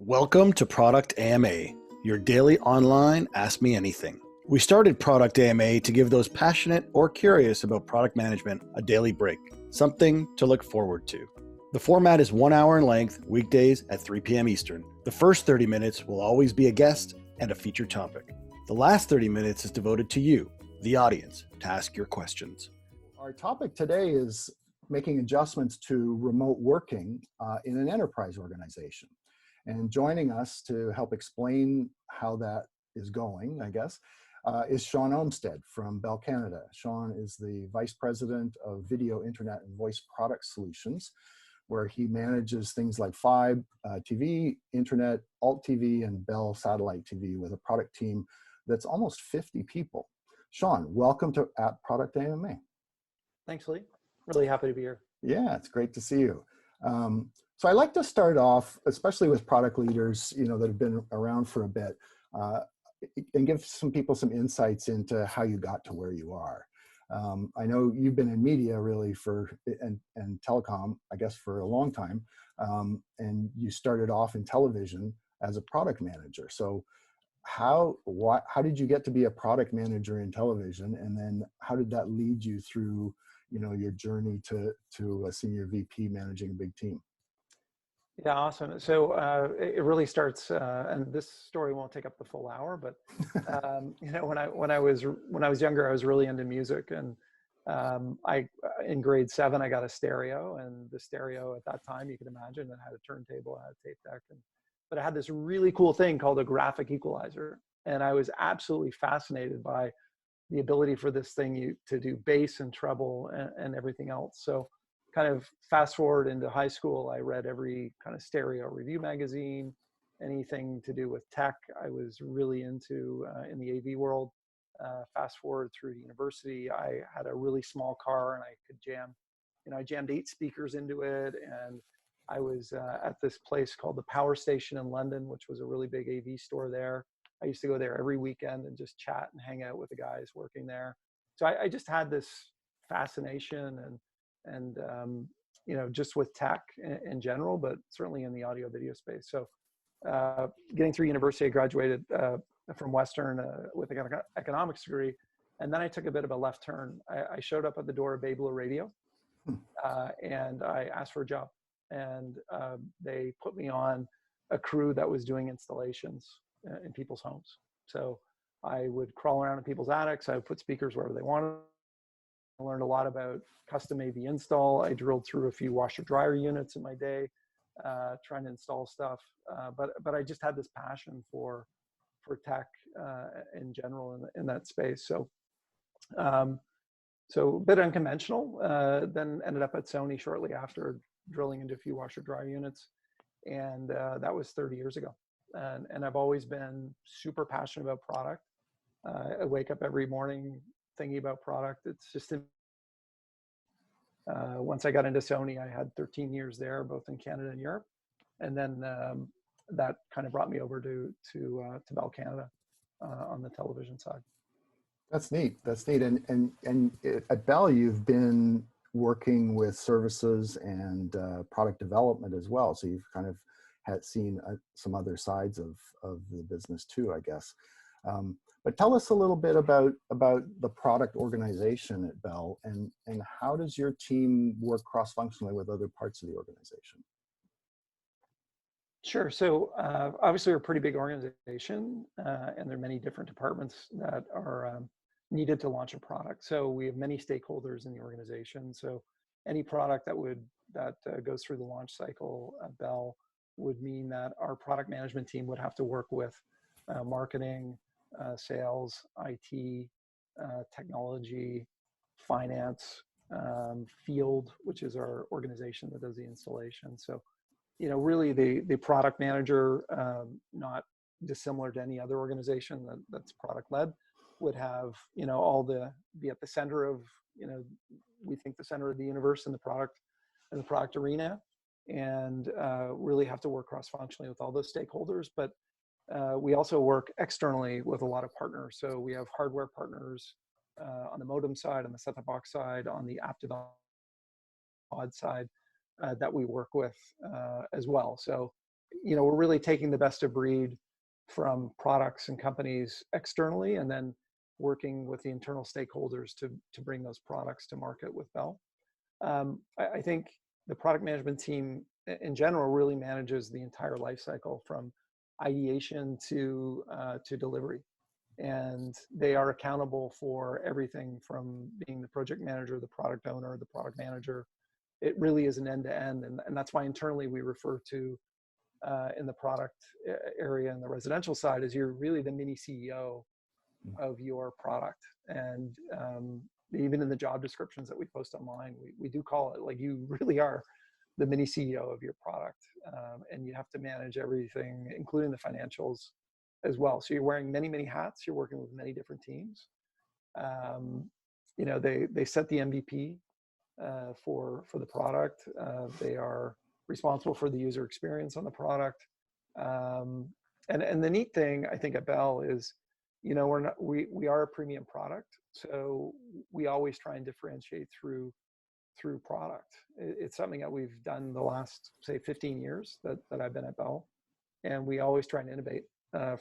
Welcome to Product AMA, your daily online Ask Me Anything. We started Product AMA to give those passionate or curious about product management a daily break, something to look forward to. The format is 1 hour in length, weekdays at 3 p.m. Eastern. The first 30 minutes will always be a guest and a featured topic. The last 30 minutes is devoted to you, the audience, to ask your questions. Our topic today is making adjustments to remote working in an enterprise organization. And joining us to help explain how that is going, I guess, is Shawn Omstead from Bell Canada. Shawn is the Vice President of Video, Internet, and Voice Product Solutions, where he manages things like Fibe TV, Internet, Alt TV, and Bell Satellite TV with a product team that's almost 50 people. Shawn, welcome to at Product AMA. Thanks, Lee. Really happy to be here. Yeah, it's great to see you. So I like to start off, especially with product leaders, that have been around for a bit, and give some people some insights into how you got to where you are. I know you've been in media really and telecom, I guess, for a long time, and you started off in television as a product manager. So how did you get to be a product manager in television, and then how did that lead you through your journey to a senior VP managing a big team? Yeah, awesome. So it really starts, and this story won't take up the full hour, but when I was younger, I was really into music, and in grade 7 I got a stereo, and the stereo at that time, you can imagine, it had a turntable, it had a tape deck, but it had this really cool thing called a graphic equalizer, and I was absolutely fascinated by the ability for this thing to do bass and treble and everything else. So kind of fast forward into high school, I read every kind of stereo review magazine, anything to do with tech I was really into in the AV world. Fast forward through university, I had a really small car and I could jam, I jammed 8 speakers into it, and I was at this place called the Power Station in London, which was a really big AV store there. I used to go there every weekend and just chat and hang out with the guys working there. So I just had this fascination and just with tech in general, but certainly in the audio video space. So getting through university, I graduated from Western with an economics degree. And then I took a bit of a left turn. I showed up at the door of Bay Blue Radio and I asked for a job. And they put me on a crew that was doing installations in people's homes. So I would crawl around in people's attics. I would put speakers wherever they wanted. I learned a lot about custom AV install. I drilled through a few washer dryer units in my day, trying to install stuff. But I just had this passion for tech in general in that space. So a bit unconventional. Then ended up at Sony shortly after, drilling into a few washer dryer units, and that was 30 years ago. And I've always been super passionate about product. I wake up every morning thinking about product. It's just once I got into Sony, I had 13 years there, both in Canada and Europe, and then that kind of brought me over to Bell Canada on the television side. That's neat. That's neat. And at Bell, you've been working with services and product development as well. So you've kind of seen some other sides of the business too, I guess. But tell us a little bit about the product organization at Bell, and how does your team work cross-functionally with other parts of the organization? Sure. So obviously we're a pretty big organization, and there are many different departments that are needed to launch a product. So we have many stakeholders in the organization. So any product that goes through the launch cycle at Bell would mean that our product management team would have to work with marketing, sales, IT, technology, finance, field, which is our organization that does the installation. So, really the product manager, not dissimilar to any other organization that's product led, would have, be at the center of, we think the center of the universe in the product arena, and really have to work cross-functionally with all those stakeholders. But we also work externally with a lot of partners. So we have hardware partners on the modem side, on the set-top box side, on the app development side that we work with as well. So we're really taking the best of breed from products and companies externally, and then working with the internal stakeholders to bring those products to market with Bell. I think the product management team in general really manages the entire life cycle from ideation to delivery. And they are accountable for everything from being the project manager, the product owner, the product manager. It really is an end-to-end. And that's why internally we refer to, in the product area and the residential side, is you're really the mini CEO of your product. And even in the job descriptions that we post online, we do call it, like, you really are the mini CEO of your product. And you have to manage everything, including the financials as well. So you're wearing many, many hats. You're working with many different teams. They set the MVP for the product. They are responsible for the user experience on the product. And the neat thing, I think, at Bell is, we are a premium product, so we always try and differentiate through product. It's something that we've done the last, say, 15 years that I've been at Bell, and we always try and innovate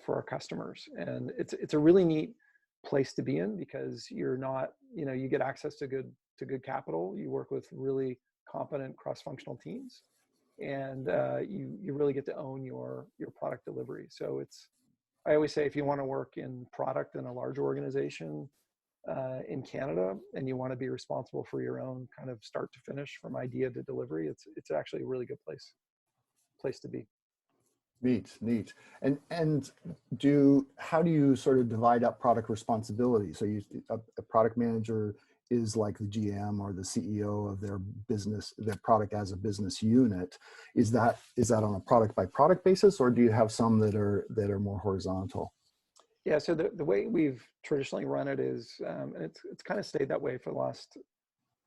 for our customers. And it's a really neat place to be in, because you're not, you get access to good capital. You work with really competent cross-functional teams, and you really get to own your product delivery. So I always say, if you want to work in product in a large organization in Canada, and you want to be responsible for your own kind of start to finish from idea to delivery, it's actually a really good place to be. Neat. And how do you sort of divide up product responsibility? So a product manager is like the GM or the CEO of their business, their product as a business unit. Is that on a product by product basis, or do you have some that are more horizontal? Yeah, so the way we've traditionally run it is, and it's kind of stayed that way for the last,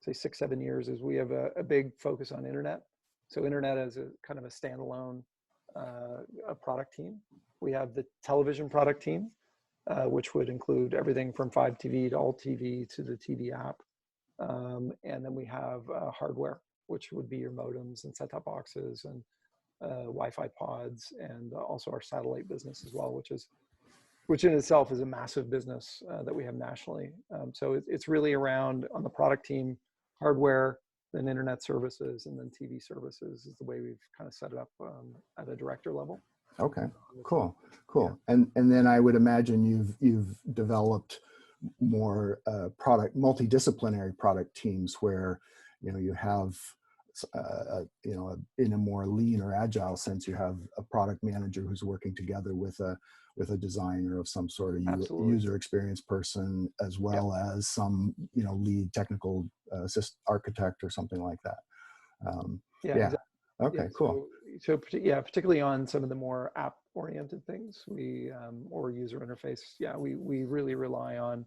say, 6-7 years, is we have a big focus on internet. So internet as a kind of a standalone a product team. We have the television product team, which would include everything from Fibe TV to Alt TV to the TV app. And then we have hardware, which would be your modems and set-top boxes and Wi-Fi pods, and also our satellite business as well, which in itself is a massive business that we have nationally. So it's really around, on the product team, hardware, then internet services, and then TV services is the way we've kind of set it up at a director level. Okay, cool. Yeah. And then I would imagine you've developed more multidisciplinary product teams where you have in a more lean or agile sense, you have a product manager who's working together with a designer of some sort of user experience person, as well as some lead technical architect or something like that. Exactly. Okay, cool. So particularly on some of the more app oriented things, or user interface, we really rely on,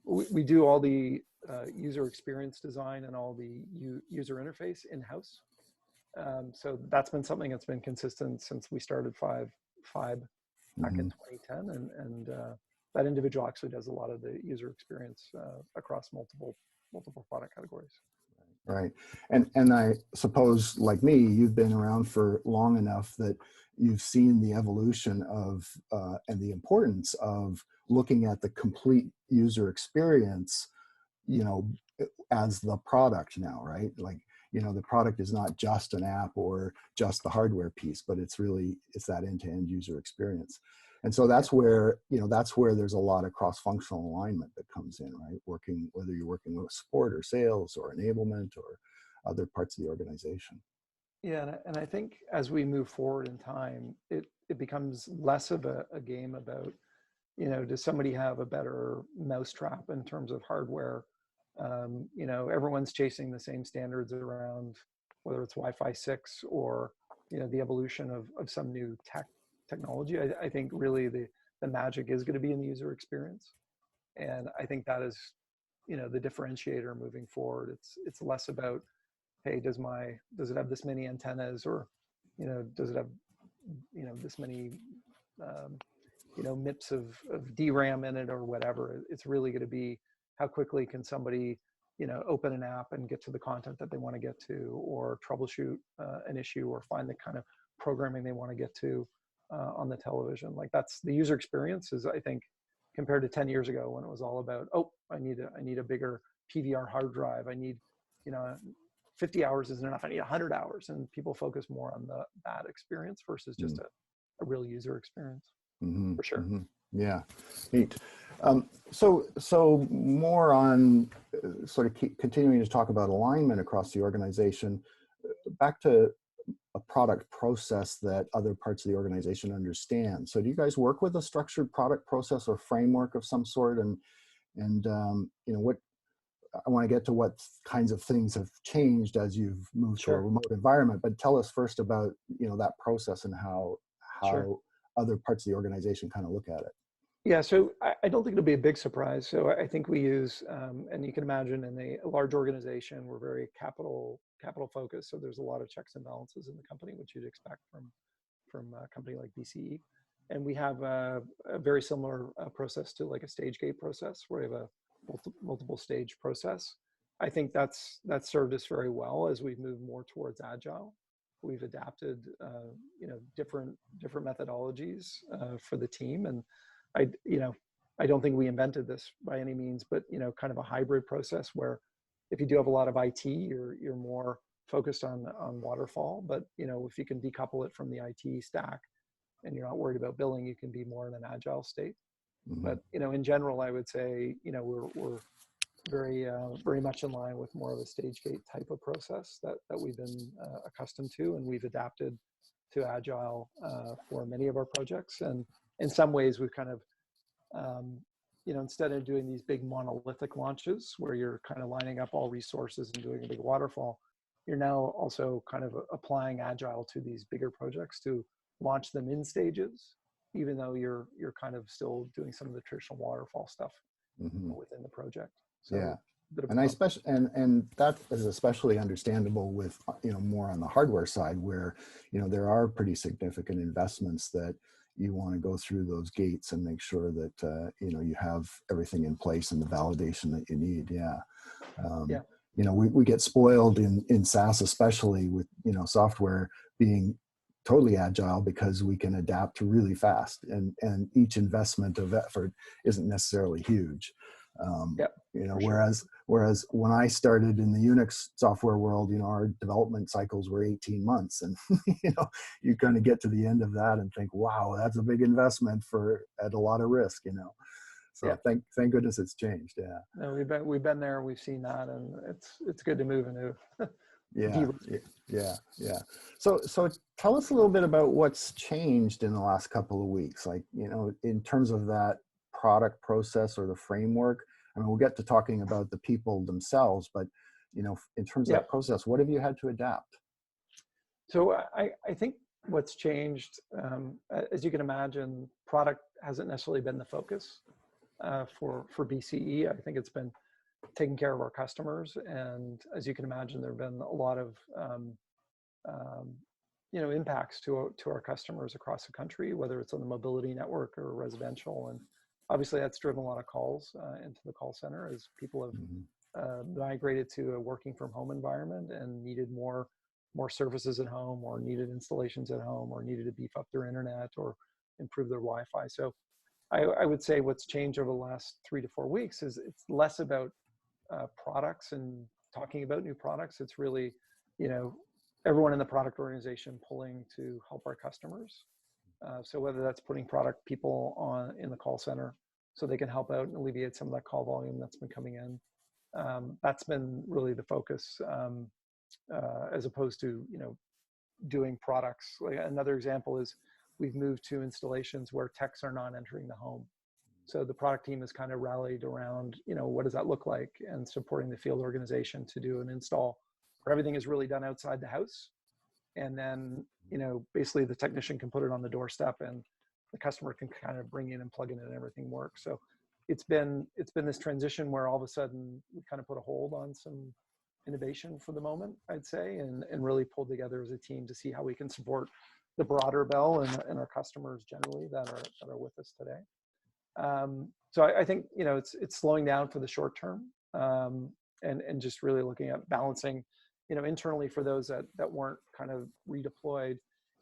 we do all the user experience design and all the user interface in-house. So that's been something that's been consistent since we started Fibe back in 2010, and that individual actually does a lot of the user experience across multiple product categories. Right. And I suppose, like me, you've been around for long enough that you've seen the evolution of and the importance of looking at the complete user experience, as the product now, right? Like, the product is not just an app or just the hardware piece, but it's that end-to-end user experience. And so that's where there's a lot of cross-functional alignment that comes in, right? Whether you're working with support or sales or enablement or other parts of the organization. Yeah, and I think as we move forward in time, it becomes less of a game about, does somebody have a better mousetrap in terms of hardware? Everyone's chasing the same standards around, whether it's Wi-Fi 6 or, the evolution of some new technology. I think really the magic is going to be in the user experience. And I think that is, the differentiator moving forward. It's less about, hey, does it have this many antennas, or, does it have, this many, MIPS of DRAM in it or whatever. It's really going to be, how quickly can somebody, open an app and get to the content that they want to get to, or troubleshoot an issue, or find the kind of programming they want to get to on the television. Like that's the user experience is, I think, compared to 10 years ago when it was all about, oh, I need a bigger PVR hard drive. I need, 50 hours isn't enough. I need 100 hours. And people focus more on that experience versus just a real user experience, for sure. Yeah, neat. So more on sort of continuing to talk about alignment across the organization, back to a product process that other parts of the organization understand. So do you guys work with a structured product process or framework of some sort? And what I want to get to what kinds of things have changed as you've moved to a remote environment, but tell us first about, that process and how other parts of the organization kind of look at it. Yeah, so I don't think it'll be a big surprise. So I think we use, and you can imagine in a large organization, we're very capital focused. So there's a lot of checks and balances in the company, which you'd expect from a company like BCE. And we have a very similar process to like a stage gate process, where we have a multiple stage process. I think that's served us very well as we've moved more towards agile. We've adapted, different methodologies for the team, and I don't think we invented this by any means, but kind of a hybrid process where if you do have a lot of IT, you're more focused on waterfall. But if you can decouple it from the IT stack, and you're not worried about billing, you can be more in an agile state. But in general, I would say we're very much in line with more of a stage gate type of process that we've been accustomed to, and we've adapted to agile for many of our projects. And in some ways, we've kind of instead of doing these big monolithic launches where you're kind of lining up all resources and doing a big waterfall, you're now also kind of applying agile to these bigger projects to launch them in stages, even though you're kind of still doing some of the traditional waterfall stuff within the project. So yeah, and that is especially understandable with more on the hardware side, where there are pretty significant investments that you want to go through those gates and make sure that you have everything in place and the validation that you need. We get spoiled in SaaS, especially with software being totally agile, because we can adapt really fast, and each investment of effort isn't necessarily huge. Whereas when I started in the Unix software world, our development cycles were 18 months, and you kind of get to the end of that and think, wow, that's a big investment at a lot of risk. So thank goodness it's changed. Yeah. No, we've been there, we've seen that, and it's good to move into. Yeah. So tell us a little bit about what's changed in the last couple of weeks, like, in terms of that product process or the framework. I mean, we'll get to talking about the people themselves, but, in terms of that process, what have you had to adapt? So I think what's changed, as you can imagine, product hasn't necessarily been the focus for BCE. I think it's been taking care of our customers. And as you can imagine, there have been a lot of, impacts to our customers across the country, whether it's on the mobility have or residential. And obviously that's driven a lot of calls into the call center as people have migrated to a working from home environment and needed more services at home, or needed installations at home, or needed to beef up their internet or improve their Wi-Fi. So I would say what's changed over the last 3 to 4 weeks is it's less about products and talking about new products. It's really, everyone in the product organization pulling to help our customers. So whether that's putting product people in the call center so they can help out and alleviate some of that call volume that's been coming in. That's been really the focus, as opposed to, doing products. Like another example is we've moved to installations where techs are not entering the home. So the product team has kind of rallied around, what does that look like, and supporting the field organization to do an install where everything is really done outside the house. And then, basically the technician can put it on the doorstep and the customer can kind of bring in and plug in and everything works. So it's been this transition where all of a sudden we kind of put a hold on some innovation for the moment, I'd say, and really pulled together as a team to see how we can support the broader Bell and our customers generally that are with us today. So I think, it's slowing down for the short term, and just really looking at balancing, internally for those that weren't kind of redeployed,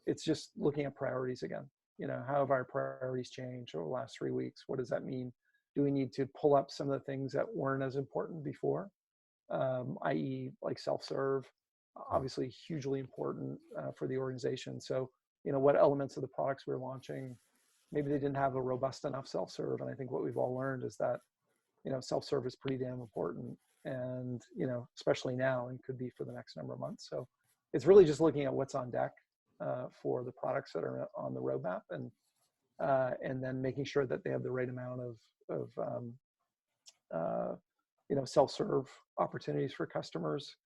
it's just looking at priorities again. You know, how have our priorities changed over the last 3 weeks? What does that mean? Do we need to pull up some of the things that weren't as important before, i.e. like self-serve, obviously hugely important for the organization. So, you know, what elements of the products we're launching, maybe they didn't have a robust enough self-serve. And I think what we've all learned is that, you know, self-serve is pretty damn important. And, you know, especially now and could be for the next number of months. So it's really just looking at what's on deck for the products that are on the roadmap, and then making sure that they have the right amount of you know, self-serve opportunities for customers.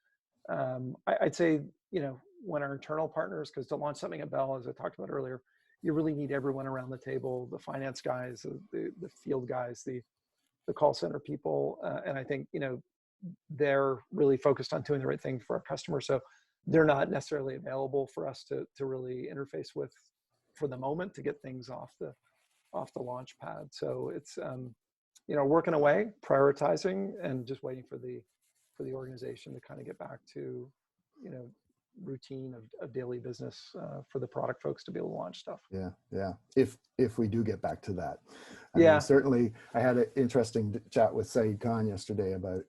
I'd say, you know, when our internal partners, because to launch something at Bell, as I talked about earlier, you really need everyone around the table, the finance guys, the field guys, the call center people. And I think, you know, they're really focused on doing the right thing for our customers. So they're not necessarily available for us to really interface with for the moment to get things off the launch pad. So it's, you know, working away, prioritizing, and just waiting for the organization to kind of get back to, you know, routine of daily business for the product folks to be able to launch stuff. Yeah, yeah. If we do get back to that, I Yeah. mean, certainly, I had an interesting chat with Saeed Khan yesterday about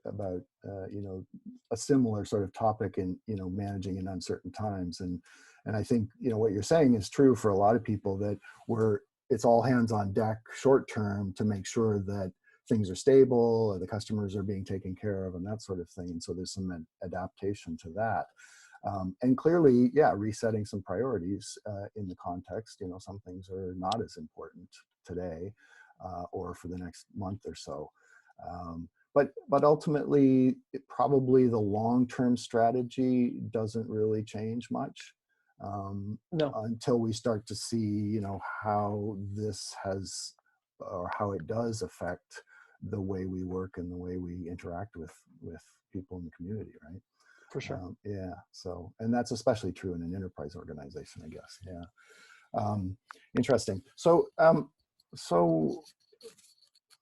you know, a similar sort of topic in, you know, managing in uncertain times, and I think, you know, what you're saying is true for a lot of people, that it's all hands on deck short term to make sure that things are stable or the customers are being taken care of and that sort of thing. And so there's some adaptation to that. And clearly, yeah, resetting some priorities in the context. You know, some things are not as important today or for the next month or so. But ultimately, probably the long-term strategy doesn't really change much No, until we start to see, you know, how this has or how it does affect the way we work and the way we interact with people in the community, right? for sure. Yeah. So, and that's especially true in an enterprise organization, I guess. Yeah. Interesting. So, so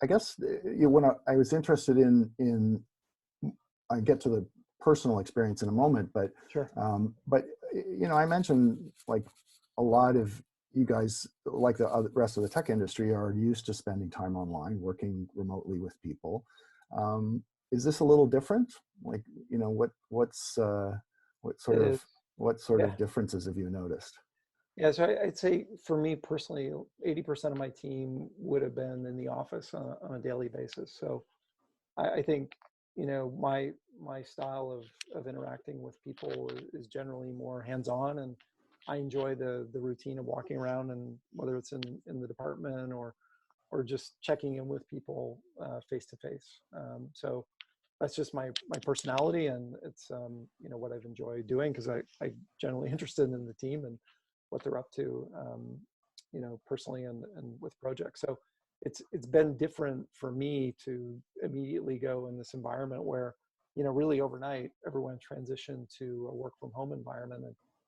I guess when I was interested in, I get to the personal experience in a moment, but Sure. You know, I mentioned like a lot of you guys, like the rest of the tech industry, are used to spending time online, working remotely with people. Is this a little different? Like, you know, what sort It of is. Yeah. differences have you noticed? Yeah. So I'd say for me personally, 80% of my team would have been in the office on a daily basis. So I think, you know, my style of interacting with people is generally more hands-on, and I enjoy the routine of walking around, and whether it's in the department or just checking in with people face to face. So that's just my personality, and it's you know, what I've enjoyed doing, because I generally interested in the team and what they're up to, you know, personally and with projects. So it's been different for me to immediately go in this environment where, you know, really overnight everyone transitioned to a work from home environment,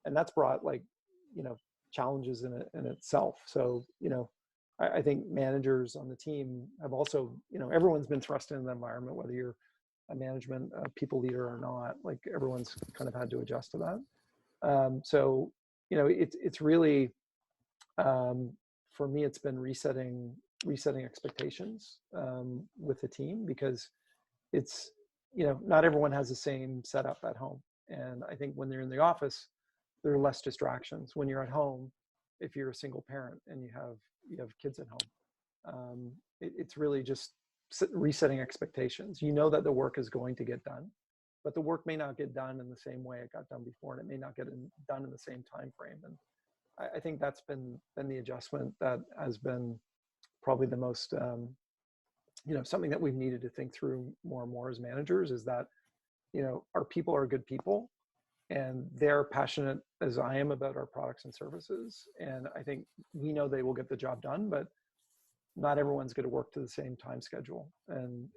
and that's brought, like, you know, challenges in itself. So, you know, I think managers on the team have also, you know, everyone's been thrust into the environment, whether you're a management people leader or not. Like, everyone's kind of had to adjust to that. So, you know, it's really, for me, it's been resetting expectations with the team, because it's, you know, not everyone has the same setup at home. And I think when they're in the office, there are less distractions. When you're at home, if you're a single parent and you have kids at home, it's really just resetting expectations. You know that the work is going to get done, but the work may not get done in the same way it got done before, and it may not get done in the same time frame. And I think that's been the adjustment that has been probably the most, you know, something that we've needed to think through more and more as managers, is that, you know, our people are good people, and they're passionate as I am about our products and services. And I think we know they will get the job done, but not everyone's going to work to the same time schedule. And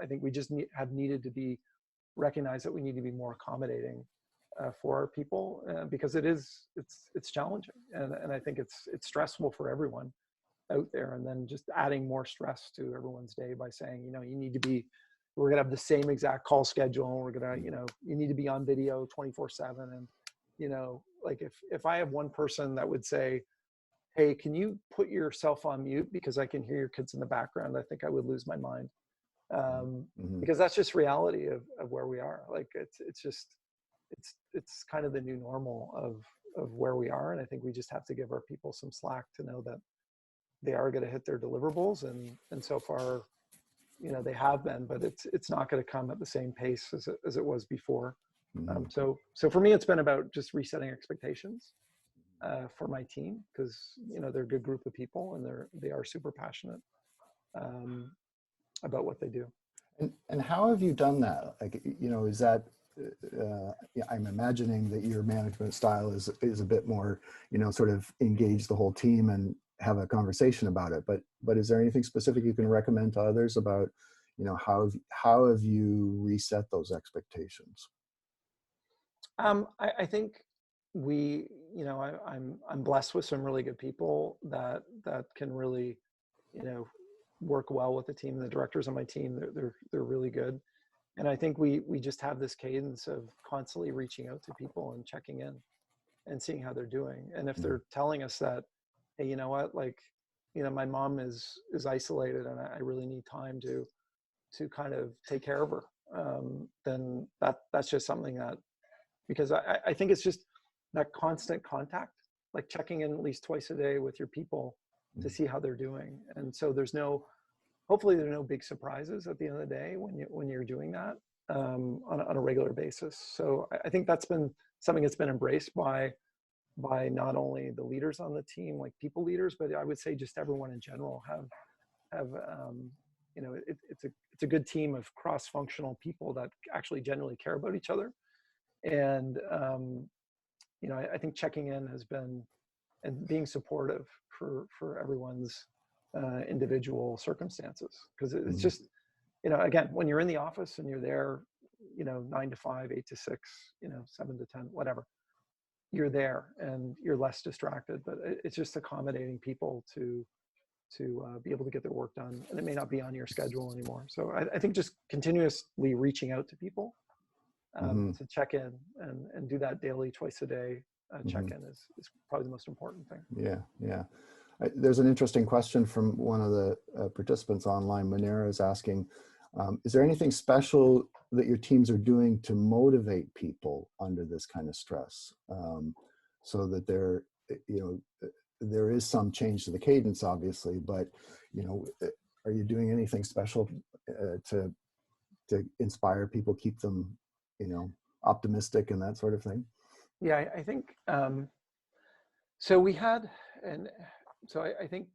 I think we just have needed to recognize that we need to be more accommodating for our people, because it's challenging, and I think it's stressful for everyone out there. And then just adding more stress to everyone's day by saying, you know, we're gonna have the same exact call schedule, and we're gonna, you know, you need to be on video 24/7, You know, like if I have one person that would say, hey, can you put yourself on mute because I can hear your kids in the background, I think I would lose my mind. Mm-hmm. Because that's just reality of where we are. Like it's just, it's kind of the new normal of where we are. And I think we just have to give our people some slack to know that they are going to hit their deliverables. And so far, you know, they have been, but it's not going to come at the same pace as it was before. Mm-hmm. So for me, it's been about just resetting expectations for my team, because, you know, they're a good group of people and they are super passionate about what they do. And how have you done that? Like, you know, is that, yeah, I'm imagining that your management style is a bit more, you know, sort of engage the whole team and have a conversation about it. But is there anything specific you can recommend to others about, you know, how have you reset those expectations? I think we, you know, I'm blessed with some really good people that can really, you know, work well with the team. The directors on my team, they're really good. And I think we just have this cadence of constantly reaching out to people and checking in and seeing how they're doing. And if they're telling us that, hey, you know what, like, you know, my mom is isolated and I really need time to kind of take care of her, then that's just something that, because I think it's just that constant contact, like checking in at least twice a day with your people to see how they're doing. And so hopefully there's no big surprises at the end of the day when you're doing that on a regular basis. So I think that's been something that's been embraced by not only the leaders on the team, like people leaders, but I would say just everyone in general have you know, it's a good team of cross-functional people that actually genuinely care about each other. And you know, I think checking in has been, and being supportive for everyone's individual circumstances, because it's just, you know, again, when you're in the office and you're there, you know, 9 to 5, 8 to 6, you know, 7 to 10, whatever, you're there and you're less distracted. But it's just accommodating people to be able to get their work done, and it may not be on your schedule anymore. So I think just continuously reaching out to people to check in and do that daily, twice a day check-in is probably the most important thing. Yeah, yeah. There's an interesting question from one of the participants online. Manera is asking, is there anything special that your teams are doing to motivate people under this kind of stress, so that they're, you know, there is some change to the cadence, obviously, but, you know, are you doing anything special to inspire people, keep them, you know, optimistic and that sort of thing? Yeah, I think so. We had, and so I think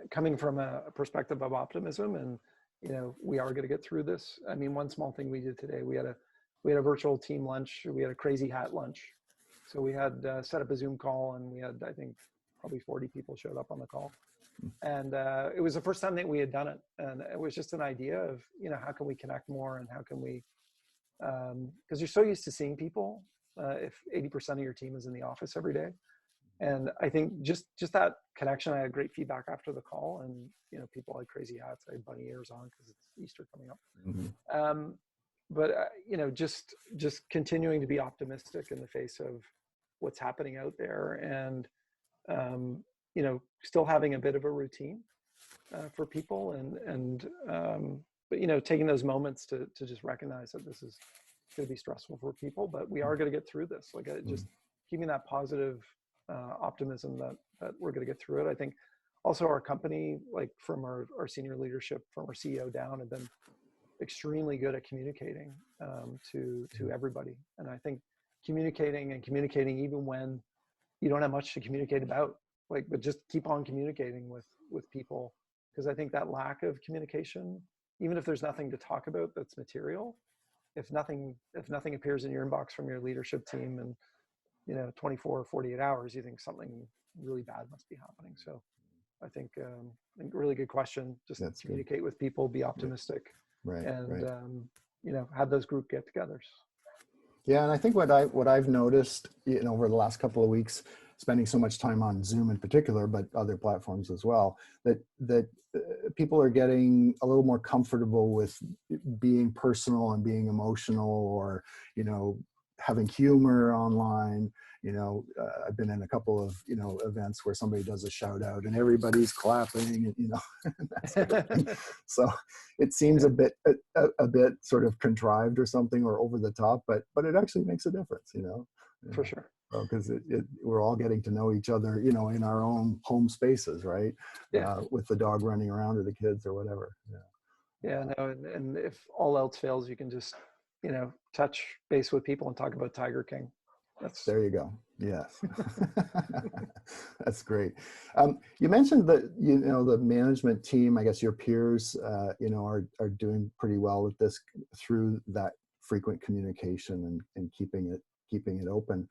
coming from a perspective of optimism, and, you know, we are going to get through this. I mean, one small thing we did today, we had a virtual team lunch. We had a crazy hat lunch. So we had set up a Zoom call, and we had, I think, probably 40 people showed up on the call. And it was the first time that we had done it. And it was just an idea of, you know, how can we connect more, and how can we, because you're so used to seeing people if 80% of your team is in the office every day. And I think just that connection, I had great feedback after the call, and, you know, people had crazy hats. I had bunny ears on because it's Easter coming up. But you know, just continuing to be optimistic in the face of what's happening out there, and you know, still having a bit of a routine for people, and but, you know, taking those moments to just recognize that this is going to be stressful for people, but we are going to get through this. Like, just keeping that positive optimism that we're going to get through it. I think also our company, like from our senior leadership, from our CEO down, have been extremely good at communicating to everybody. And I think communicating even when you don't have much to communicate about, like, but just keep on communicating with people, because I think that lack of communication, even if there's nothing to talk about that's material, if nothing appears in your inbox from your leadership team and, you know, 24 or 48 hours, you think something really bad must be happening. So I think really good question. Just That's communicate with people, be optimistic, and you know, have those group get-togethers. Yeah, and I think what I've noticed, you know, over the last couple of weeks, spending so much time on Zoom in particular, but other platforms as well, that people are getting a little more comfortable with being personal and being emotional, or, you know, having humor online. I've been in a couple of, events where somebody does a shout out and everybody's clapping and, that sort of thing. So it seems Yeah. a bit sort of contrived or something, or over the top, but it actually makes a difference, For sure. because we're all getting to know each other, in our own home spaces, right? Yeah. With the dog running around or the kids or whatever. Yeah, no, and if all else fails, you can just, touch base with people and talk about Tiger King. That's There you go. Yes. That's great. You mentioned that, the management team, I guess your peers, are doing pretty well with this through that frequent communication and keeping it open.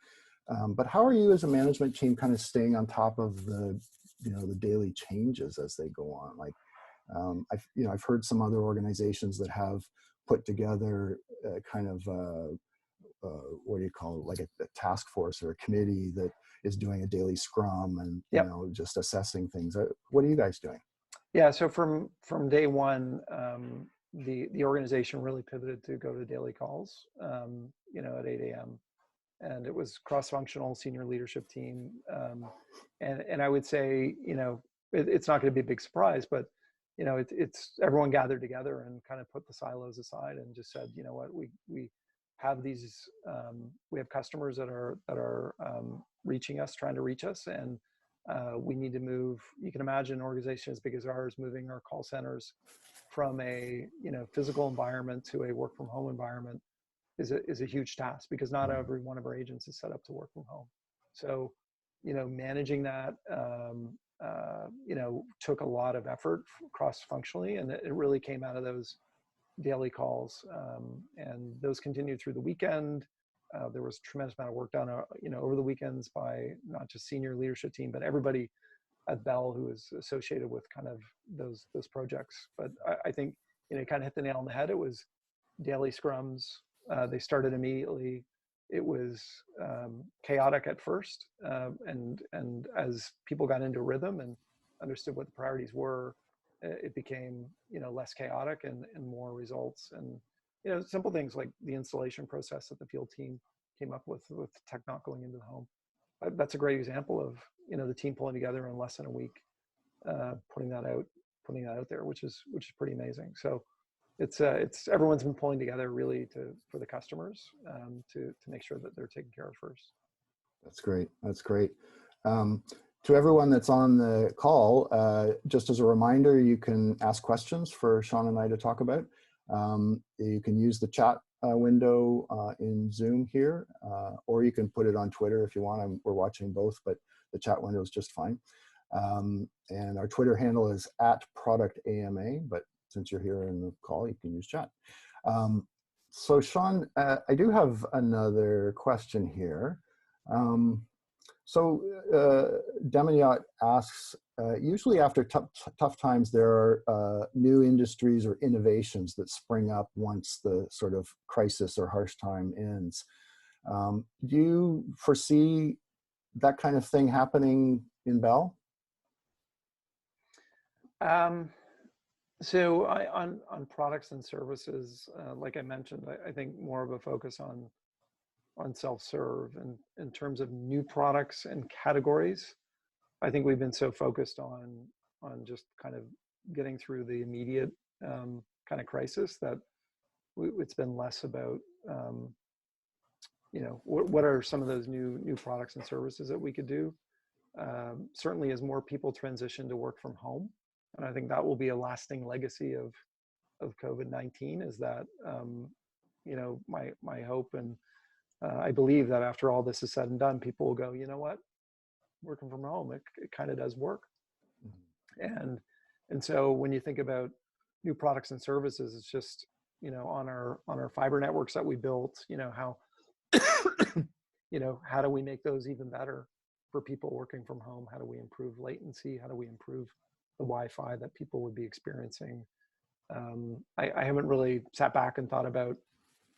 But how are you as a management team kind of staying on top of the daily changes as they go on? Like, I've heard some other organizations that have put together kind of what do you call it, like a task force or a committee that is doing a daily scrum and Yep. just assessing things. What are you guys doing? Yeah. So from day one, the organization really pivoted to go to daily calls, at 8 a.m. And it was cross-functional senior leadership team. And I would say, it's not going to be a big surprise, but it's everyone gathered together and kind of put the silos aside and just said, you know what, we have these, we have customers that are reaching us, trying to reach us, and we need to move. You can imagine an organization as big as ours moving our call centers from a physical environment to a work from home environment is a huge task, because not every one of our agents is set up to work from home. So, managing that, took a lot of effort cross-functionally, and it really came out of those daily calls, and those continued through the weekend. There was a tremendous amount of work done, over the weekends by not just senior leadership team, but everybody at Bell who was associated with kind of those projects. But I think, you kind of hit the nail on the head. It was daily scrums. They started immediately. It was chaotic at first, and as people got into rhythm and understood what the priorities were, it became less chaotic and more results. And simple things like the installation process that the field team came up with tech not going into the home. That's a great example of the team pulling together in less than a week, putting that out there, which is pretty amazing. So it's everyone's been pulling together really for the customers, to make sure that they're taken care of first. That's great. That's great. To everyone that's on the call, just as a reminder, you can ask questions for Shawn and I to talk about. You can use the chat window in Zoom here, or you can put it on Twitter if you want. We're watching both, but the chat window is just fine. And our Twitter handle is @ProductAMA, but since you're here in the call, you can use chat. So Shawn, I do have another question here. So Demoniot asks, usually after tough times, there are new industries or innovations that spring up once the sort of crisis or harsh time ends. Do you foresee that kind of thing happening in Bell? So on products and services, like I mentioned, I think more of a focus on self-serve, and in terms of new products and categories, I think we've been so focused on just kind of getting through the immediate kind of crisis that it's been less about what are some of those new products and services that we could do. Certainly as more people transition to work from home, and I think that will be a lasting legacy of COVID-19, is that my hope, and I believe that after all this is said and done, people will go, you know what, working from home, it kind of does work. And so when you think about new products and services, it's just, on our fiber networks that we built, how, how do we make those even better for people working from home? How do we improve latency? How do we improve the Wi-Fi that people would be experiencing? I haven't really sat back and thought about,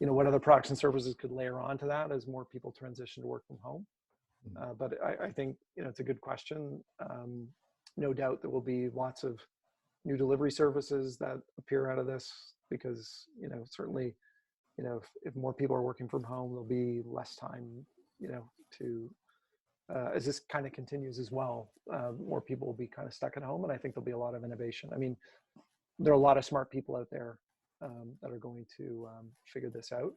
what other products and services could layer onto that as more people transition to work from home. But I think, it's a good question. No doubt there will be lots of new delivery services that appear out of this, because, certainly if more people are working from home, there'll be less time, to, as this kind of continues as well, more people will be kind of stuck at home, and I think there'll be a lot of innovation. I mean, there are a lot of smart people out there that are going to figure this out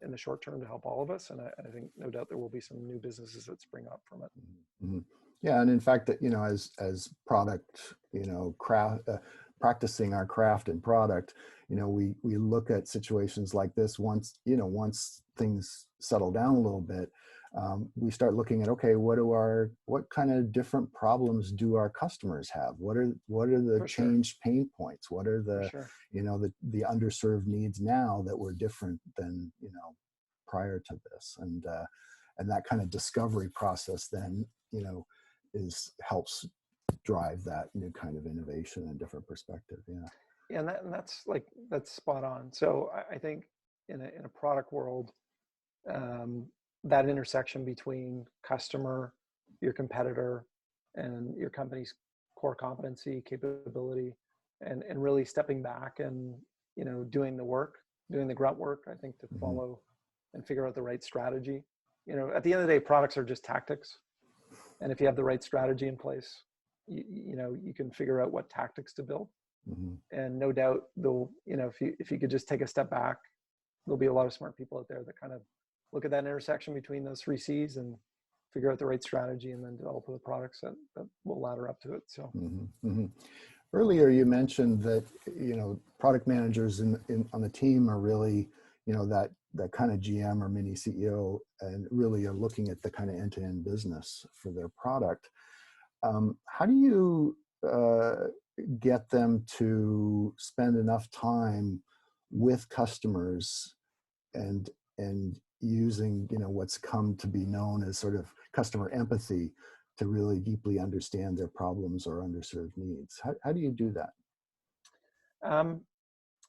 in the short term to help all of us, and I think no doubt there will be some new businesses that spring up from it. Mm-hmm. Yeah, and in fact, that as product, craft, practicing our craft and product, we look at situations like this once things settle down a little bit. We start looking at, okay, what kind of different problems do our customers have? What are the changed pain points? What are the the underserved needs now that were different than prior to this? And that kind of discovery process then helps drive that new kind of innovation and different perspective. Yeah, and that's spot on. So I think in a product world, that intersection between customer, your competitor, and your company's core competency, capability, and really stepping back and doing the work, doing the grunt work, I think, to follow and figure out the right strategy. At the end of the day, products are just tactics, and if you have the right strategy in place, you can figure out what tactics to build. And no doubt, if you could just take a step back, there'll be a lot of smart people out there that kind of look at that intersection between those three C's and figure out the right strategy, and then develop the products that will ladder up to it. So earlier you mentioned that product managers on the team are really that kind of GM or mini CEO, and really are looking at the kind of end-to-end business for their product. How do you get them to spend enough time with customers and using what's come to be known as sort of customer empathy to really deeply understand their problems or underserved needs? How do you do that?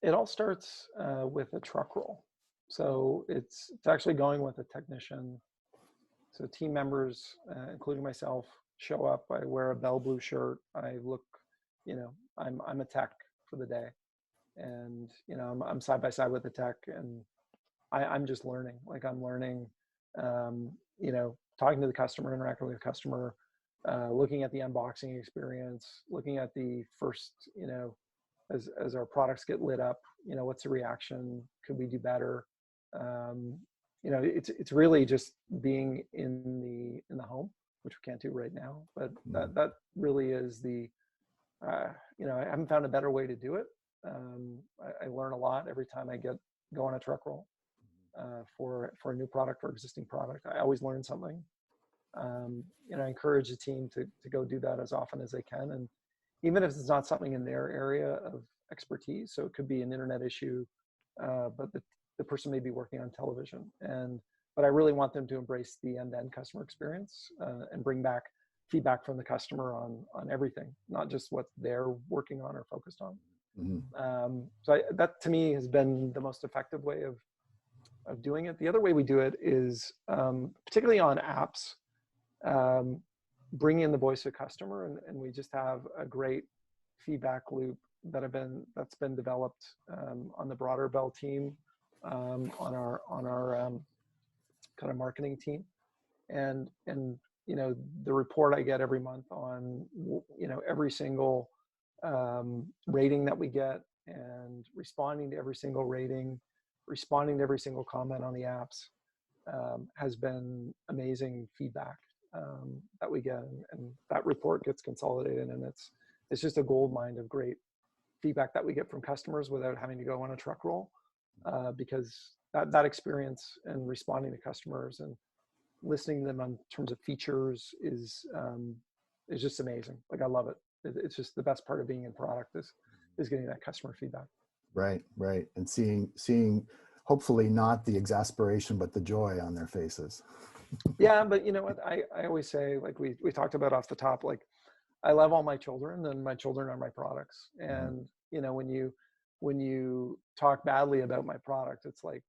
It all starts with a truck roll. So it's actually going with a technician. So team members, including myself, show up. I wear a bell blue shirt. I look, I'm a tech for the day, and I'm side by side with the tech, and I'm just learning. Like, I'm learning, talking to the customer, interacting with the customer, looking at the unboxing experience, looking at the first, as our products get lit up, what's the reaction? Could we do better? It's really just being in the home, which we can't do right now, but that really is I haven't found a better way to do it. I learn a lot every time I go on a truck roll for a new product or existing product. I always learn something. I encourage the team to go do that as often as they can, and even if it's not something in their area of expertise. So it could be an internet issue, but the person may be working on television, but I really want them to embrace the end-to-end customer experience and bring back feedback from the customer on everything, not just what they're working on or focused on. So that to me has been the most effective way of doing it. The other way we do it is particularly on apps, bring in the voice of customer, and we just have a great feedback loop that's been developed on the broader Bell team, on our kind of marketing team, and the report I get every month on every single rating that we get, and responding to every single rating, responding to every single comment on the apps, has been amazing feedback that we get, and that report gets consolidated, and it's just a gold mine of great feedback that we get from customers without having to go on a truck roll, because that experience and responding to customers and listening to them on terms of features is just amazing. Like, I love it. It's just the best part of being in product is getting that customer feedback. Right. And seeing hopefully not the exasperation, but the joy on their faces. Yeah, but you know what? I always say, like we talked about off the top, like, I love all my children, and my children are my products. And when you talk badly about my product, it's like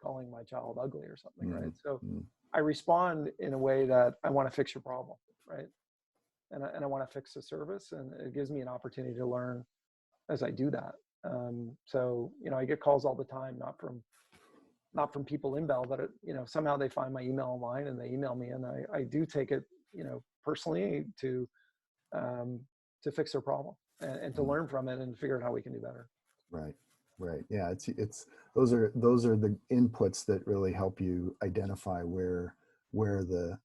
calling my child ugly or something, right? So I respond in a way that I want to fix your problem, right? And I want to fix the service, and it gives me an opportunity to learn as I do that. So, I get calls all the time, not from people in Bell, but somehow they find my email online and they email me, and I do take it, personally to fix their problem and to learn from it and figure out how we can do better. Right. Right. Yeah. It's those are the inputs that really help you identify where the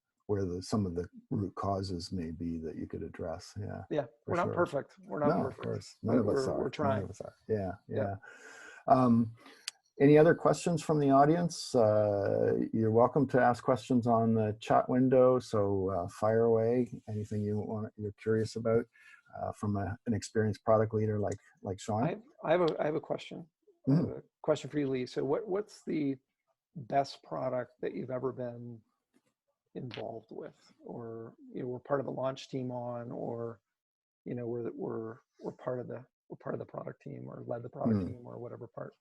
some of the root causes may be that you could address. Yeah. Yeah. We're not perfect. We're not No, perfect. of course. None of us are. We're trying. None of us are. Yeah. Yeah. Any other questions from the audience? You're welcome to ask questions on the chat window. So fire away. Anything you're curious about from an experienced product leader like Shawn? I have a question. I have a question for you, Lee. So what's the best product that you've ever been involved with, or we're part of the launch team on, or we're part of the product team, or led the product team, or whatever part?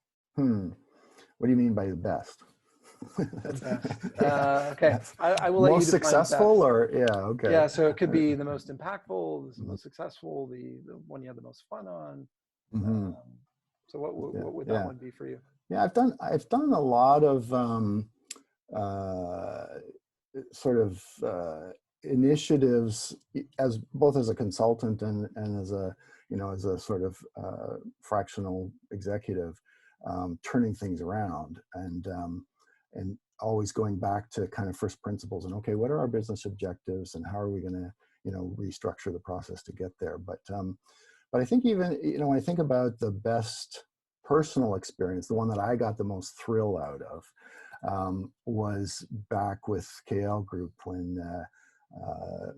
What do you mean by the best? Okay. Yes. I will let most you successful best. Or yeah, okay. Yeah, so it could be the most impactful, the most successful, the one you had the most fun on. So what would that one be for you? Yeah, I've done a lot of sort of initiatives as both as a consultant and as a as a sort of fractional executive, turning things around and always going back to kind of first principles and okay, what are our business objectives and how are we going to restructure the process to get there? But I think even when I think about the best personal experience, the one that I got the most thrill out of was back with KL Group when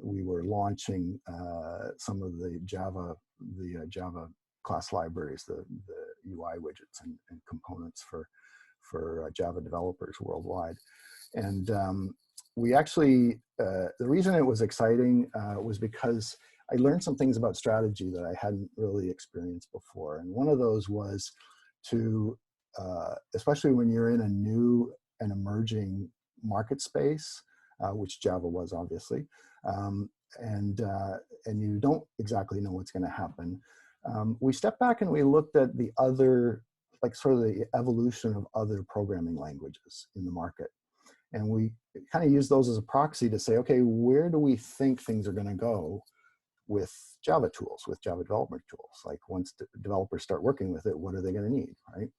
we were launching some of the Java class libraries, the UI widgets and components for Java developers worldwide. And we actually, the reason it was exciting was because I learned some things about strategy that I hadn't really experienced before. And one of those was to, especially when you're in a new and emerging market space, which Java was obviously, and you don't exactly know what's going to happen. We stepped back and we looked at the other, like sort of the evolution of other programming languages in the market. And we kind of use those as a proxy to say, okay, where do we think things are going to go with Java tools, with Java development tools? Like once developers start working with it, what are they going to need, right?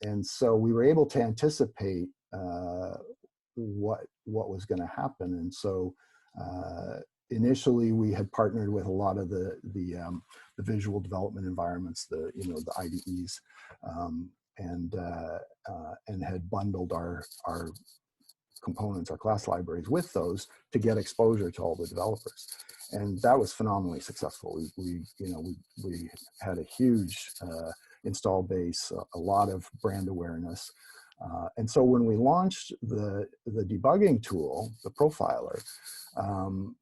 And so we were able to anticipate what was going to happen. And so initially we had partnered with a lot of the visual development environments, the IDEs, and had bundled our components, our class libraries with those to get exposure to all the developers. And that was phenomenally successful. We had a huge install base, a lot of brand awareness. And so when we launched the debugging tool, the profiler,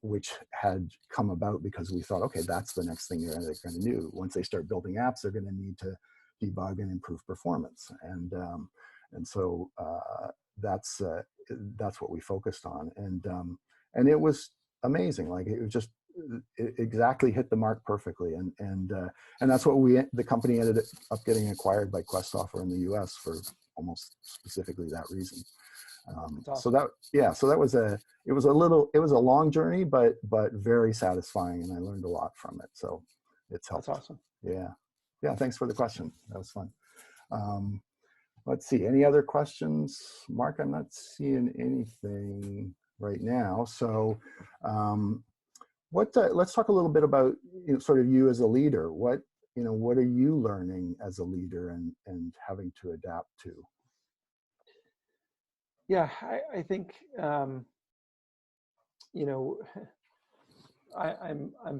which had come about because we thought, okay, that's the next thing they're going to do. Once they start building apps, they're going to need to debug and improve performance. And so that's what we focused on. And it was amazing. Like it was just, it exactly hit the mark perfectly. And that's what the company ended up getting acquired by Quest Software in the US for almost specifically that reason. Awesome. So it was a long journey, but very satisfying, and I learned a lot from it. So it's helped. That's awesome. Yeah. Thanks for the question. That was fun. Let's see. Any other questions, Mark? I'm not seeing anything right now. So let's talk a little bit about sort of you as a leader. What are you learning as a leader and having to adapt to? Yeah, I think I'm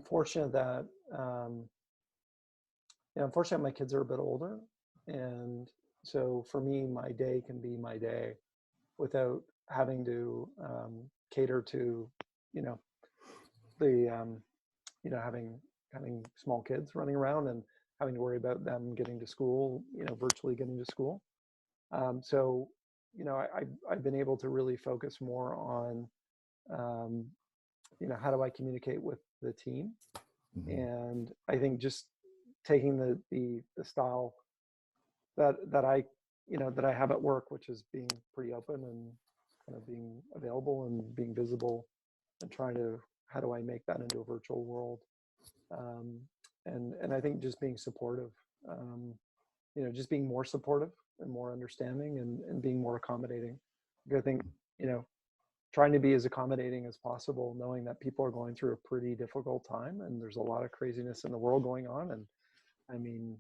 fortunate that unfortunately my kids are a bit older, and so for me my day can be my day without having to cater to having small kids running around and having to worry about them getting to school, virtually getting to school. So I've been able to really focus more on, how do I communicate with the team? Mm-hmm. And I think just taking the style that I, that I have at work, which is being pretty open and kind of being available and being visible, and trying to, how do I make that into a virtual world? And I think just being supportive, just being more supportive and more understanding, and being more accommodating. I think, trying to be as accommodating as possible, knowing that people are going through a pretty difficult time, and there's a lot of craziness in the world going on. And I mean,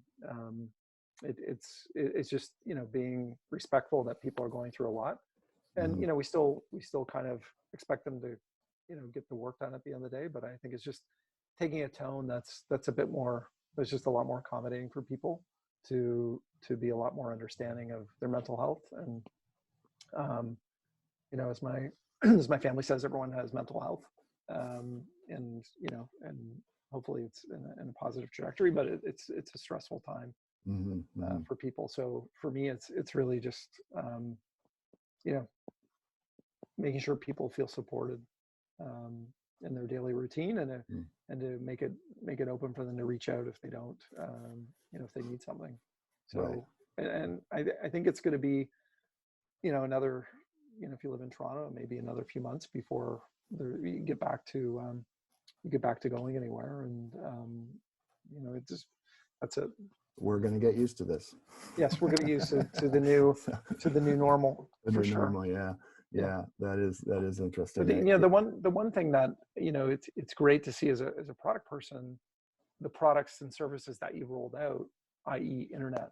it's just, being respectful that people are going through a lot, and we still kind of expect them to, get the work done at the end of the day. But I think it's just taking a tone that's a bit more, that's just a lot more accommodating for people to be a lot more understanding of their mental health. And as my as my family says, everyone has mental health, and hopefully it's in a positive trajectory, but it's a stressful time for people. So for me, it's really just making sure people feel supported in their daily routine, and to make it open for them to reach out if they don't, if they need something. So right. And I think it's going to be, another, if you live in Toronto, maybe another few months before you get back to going anywhere. And it just, that's it. We're going to get used to this. Yes, we're going to get used to the new normal. The for new sure. normal, yeah. That is interesting. But the one thing that it's great to see as a product person, the products and services that you've rolled out, i.e. internet,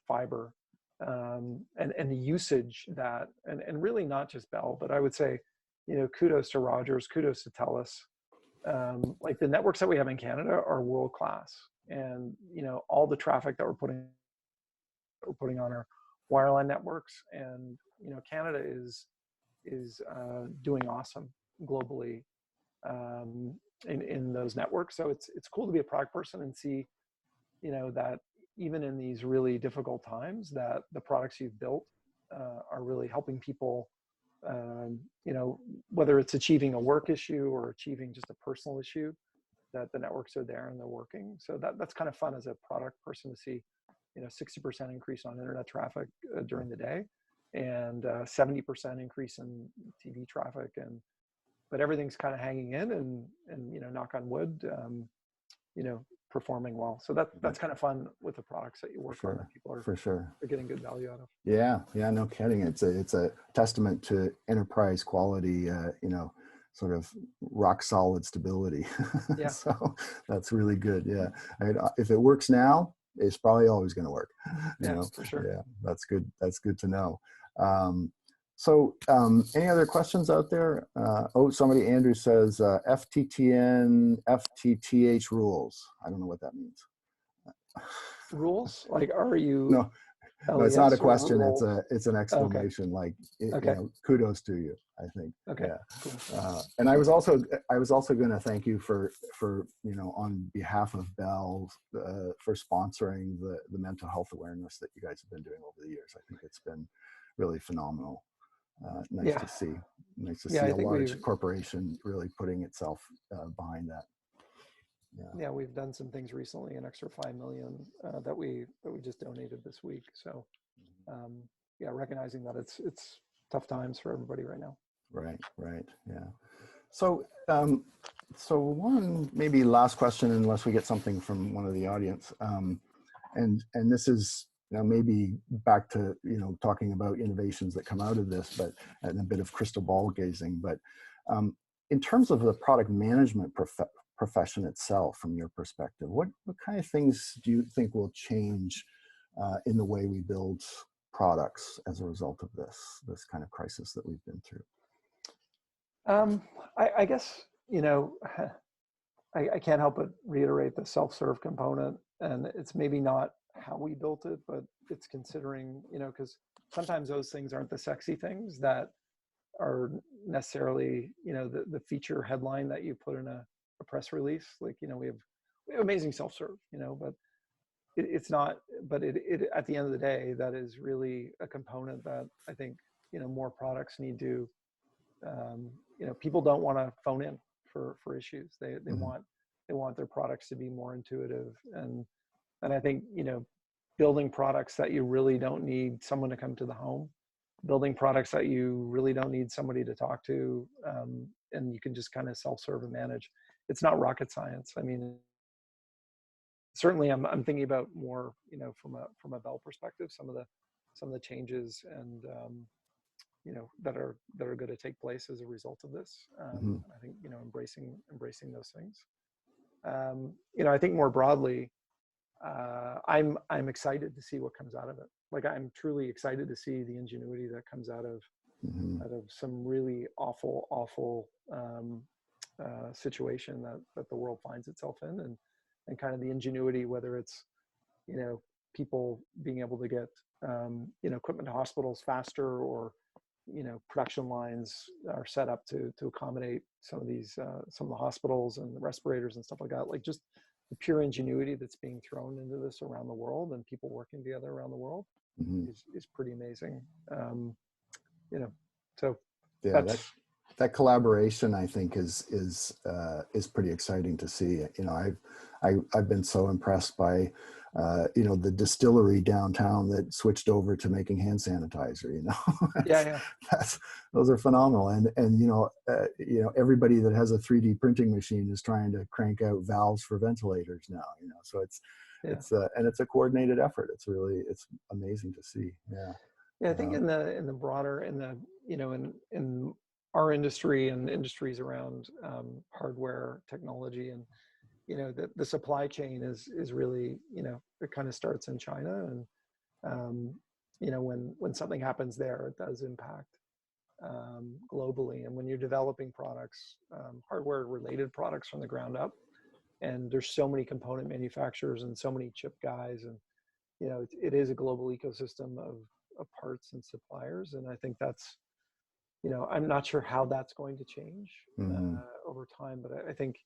fiber, and the usage that, and really not just Bell, but I would say, kudos to Rogers, kudos to TELUS. Like the networks that we have in Canada are world class, and all the traffic that we're putting on our wireline networks, and Canada is doing awesome globally in those networks. So it's cool to be a product person and see that even in these really difficult times, that the products you've built are really helping people, whether it's achieving a work issue or achieving just a personal issue, that the networks are there and they're working. So that's kind of fun as a product person to see, 60% increase on internet traffic during the day, and 70% increase in TV traffic, but everything's kind of hanging in, and knock on wood, performing well. So that's kind of fun with the products that you work on, that people are are getting good value out of. Yeah, no kidding. It's a testament to enterprise quality, sort of rock solid stability. Yeah. So that's really good. Yeah. If it works now, it's probably always going to work. For sure. Yeah, that's good. That's good to know. Any other questions out there? Andrew says, FTTN, FTTH rules. I don't know what that means. Rules? Like, are you? No, it's not a question. It's an exclamation. Okay. Kudos to you, I think. Okay. Yeah. Cool. And I was also going to thank you for on behalf of Bell, for sponsoring the mental health awareness that you guys have been doing over the years. I think it's been really phenomenal. Nice to see. Nice to see a large corporation really putting itself behind that. Yeah, we've done some things recently, an extra $5 million that we just donated this week. So, recognizing that it's tough times for everybody right now. Right. Yeah. So, one maybe last question, unless we get something from one of the audience, and this is maybe back to talking about innovations that come out of this, but and a bit of crystal ball gazing. But in terms of the product management profession itself, from your perspective, what kind of things do you think will change in the way we build products as a result of this kind of crisis that we've been through? I guess I can't help but reiterate the self-serve component, and it's maybe not how we built it, but it's considering, because sometimes those things aren't the sexy things that are necessarily, the feature headline that you put in a press release. Like, we have amazing self-serve, but it's not, but it at the end of the day, that is really a component that I think, more products need to, people don't want to phone in for issues. They want They want their products to be more intuitive. And I think, building products that you really don't need someone to come to the home, building products that you really don't need somebody to talk to, and you can just kind of self-serve and manage. It's not rocket science. I mean, certainly I'm thinking about more, from a Bell perspective, some of the changes and, that are going to take place as a result of this. I think, embracing those things. I think more broadly, I'm excited to see what comes out of it. Like, I'm truly excited to see the ingenuity that comes out of some really awful situation that the world finds itself in, and kind of the ingenuity, whether it's, people being able to get, equipment to hospitals faster, or, production lines are set up to accommodate some of the hospitals and the respirators and stuff like that. Like, just the pure ingenuity that's being thrown into this around the world, and people working together around the world is pretty amazing. So yeah, that collaboration, I think, is pretty exciting to see. I've been so impressed by the distillery downtown that switched over to making hand sanitizer. Those are phenomenal. And everybody that has a 3D printing machine is trying to crank out valves for ventilators now. So it's a coordinated effort. It's amazing to see. Yeah, I think in the broader, in our industry and industries around hardware technology, and the supply chain is really, it kind of starts in China, and when something happens there, it does impact globally. And when you're developing products, hardware related products from the ground up, and there's so many component manufacturers and so many chip guys, and it is a global ecosystem of parts and suppliers. And I think that's, I'm not sure how that's going to change over time, but I think,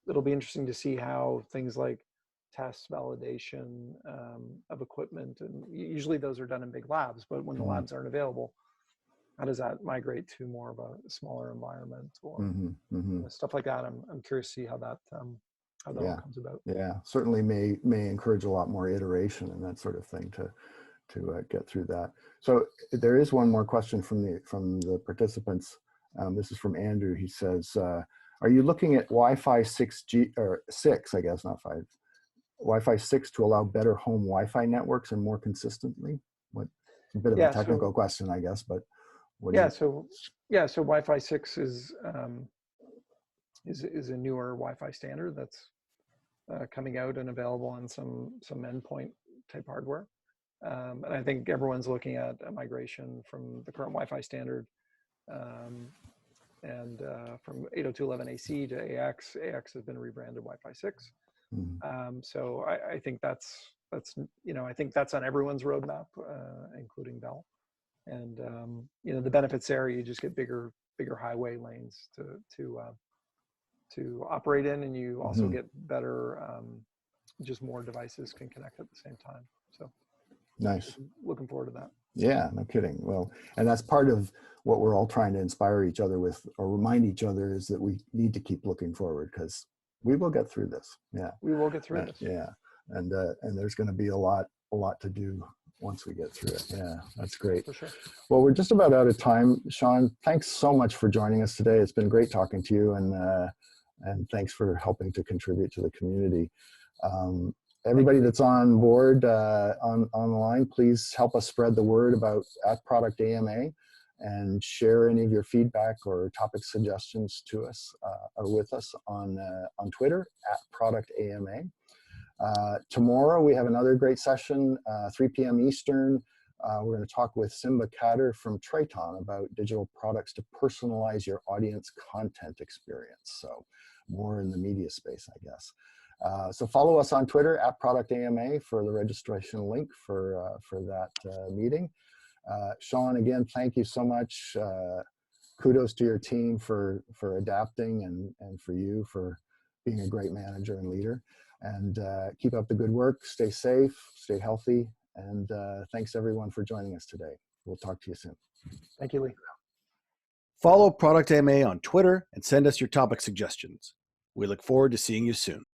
it'll be interesting to see how things like tests, validation of equipment, and usually those are done in big labs, but when the labs aren't available, how does that migrate to more of a smaller environment, or stuff like that? I'm curious to see how that all comes about. Yeah, certainly may encourage a lot more iteration and that sort of thing to get through that. So there is one more question from the participants. This is from Andrew. He says, are you looking at Wi-Fi 6G or 6, I guess, not 5, Wi-Fi 6 to allow better home Wi-Fi networks and more consistently? It's a bit of a technical question, I guess, but so Wi-Fi 6 is a newer Wi-Fi standard that's coming out and available on some endpoint type hardware. And I think everyone's looking at a migration from the current Wi-Fi standard, and from 802.11ac to AX. AX has been rebranded Wi-Fi 6. So I think that's I think that's on everyone's roadmap, including Bell. And the benefits there, you just get bigger highway lanes to operate in, and you also get better, just more devices can connect at the same time. So nice. Looking forward to that. Yeah, no kidding. Well, and that's part of what we're all trying to inspire each other with, or remind each other, is that we need to keep looking forward, because we will get through this. Yeah, we will get through this. Yeah, and there's going to be a lot to do once we get through it. Yeah, that's great. For sure. Well, we're just about out of time. Shawn, thanks so much for joining us today. It's been great talking to you, and thanks for helping to contribute to the community. Everybody that's on board on the line, please help us spread the word about @Product AMA, and share any of your feedback or topic suggestions to us or with us on Twitter @Product AMA. Tomorrow we have another great session, 3 p.m. Eastern. We're going to talk with Simba Katter from Triton about digital products to personalize your audience content experience. So more in the media space, I guess. So follow us on Twitter @ProductAMA for the registration link for that meeting. Shawn, again, thank you so much. Kudos to your team for adapting, and for you for being a great manager and leader. And keep up the good work. Stay safe, stay healthy, and thanks everyone for joining us today. We'll talk to you soon. Thank you, Lee. Follow Product AMA on Twitter and send us your topic suggestions. We look forward to seeing you soon.